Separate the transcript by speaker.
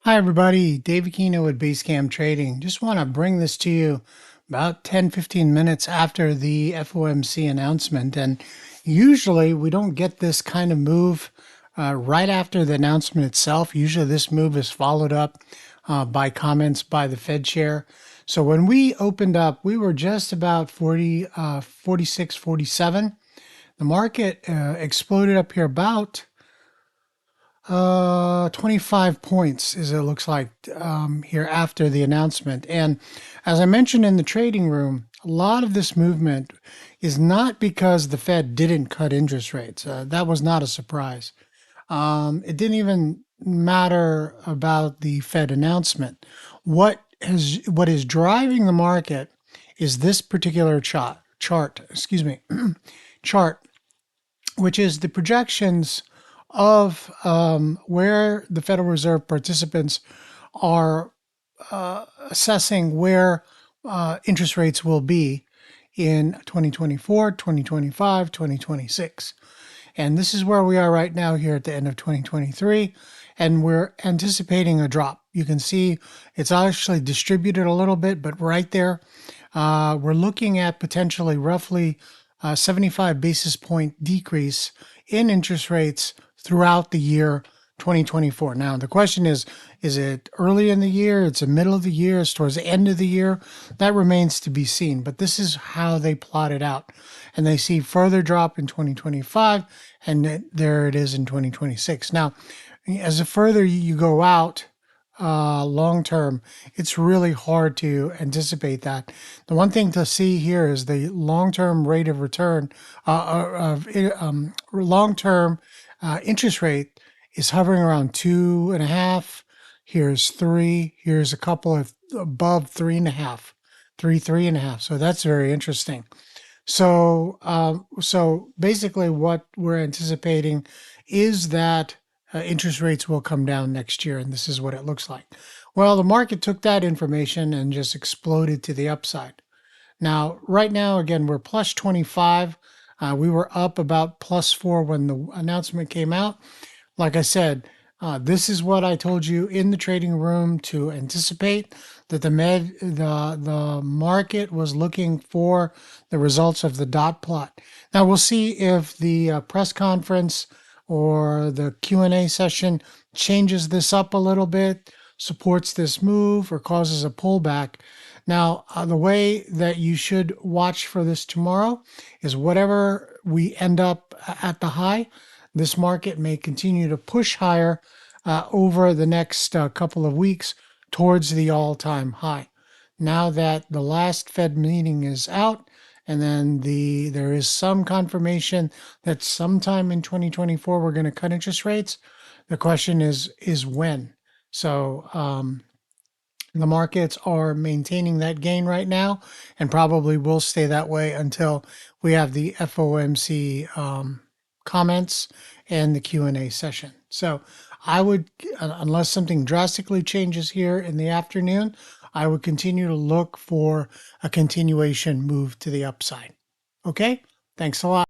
Speaker 1: Hi everybody, Dave Aquino with Basecamp Trading. Just want to bring this to you about 10-15 minutes after the FOMC announcement. And usually we don't get this kind of move right after the announcement itself. Usually this move is followed up by comments by the Fed chair. So when we opened up, we were just about 46, 47. The market exploded up here about 25 points, as it looks like here after the announcement. And as I mentioned in the trading room, a lot of this movement is not because the Fed didn't cut interest rates. That was not a surprise. It didn't even matter about the Fed announcement. What is driving the market is this particular chart, chart, which is the projections of where the Federal Reserve participants are assessing where interest rates will be in 2024, 2025, 2026. And this is where we are right now here at the end of 2023. And we're anticipating a drop. You can see it's actually distributed a little bit, but right there, we're looking at potentially roughly 75 basis point decrease in interest rates throughout the year 2024. Now, the question is it early in the year? It's the middle of the year? It's towards the end of the year? That remains to be seen. But this is how they plot it out. And they see further drop in 2025, and there it is in 2026. Now, as the further you go out, long term, it's really hard to anticipate that. The one thing to see here is the long-term rate of return long-term interest rate is hovering around 2.5. Here's 3. Here's a couple of above 3.5, 3.5. So that's very interesting. So basically, what we're anticipating is that interest rates will come down next year, and this is what it looks like. Well, the market took that information and just exploded to the upside. Now, right now, again, we're plus 25. We were up about plus 4 when the announcement came out. Like I said, this is what I told you in the trading room to anticipate that the market was looking for the results of the dot plot. Now we'll see if the press conference or the Q&A session changes this up a little bit, supports this move, or causes a pullback. Now, the way that you should watch for this tomorrow is whatever we end up at the high, this market may continue to push higher over the next couple of weeks towards the all-time high. Now that the last Fed meeting is out, and then there is some confirmation that sometime in 2024 we're going to cut interest rates. The question is when. So the markets are maintaining that gain right now, and probably will stay that way until we have the FOMC comments and the Q&A session. So I would, unless something drastically changes here in the afternoon, I would continue to look for a continuation move to the upside. Okay, thanks a lot.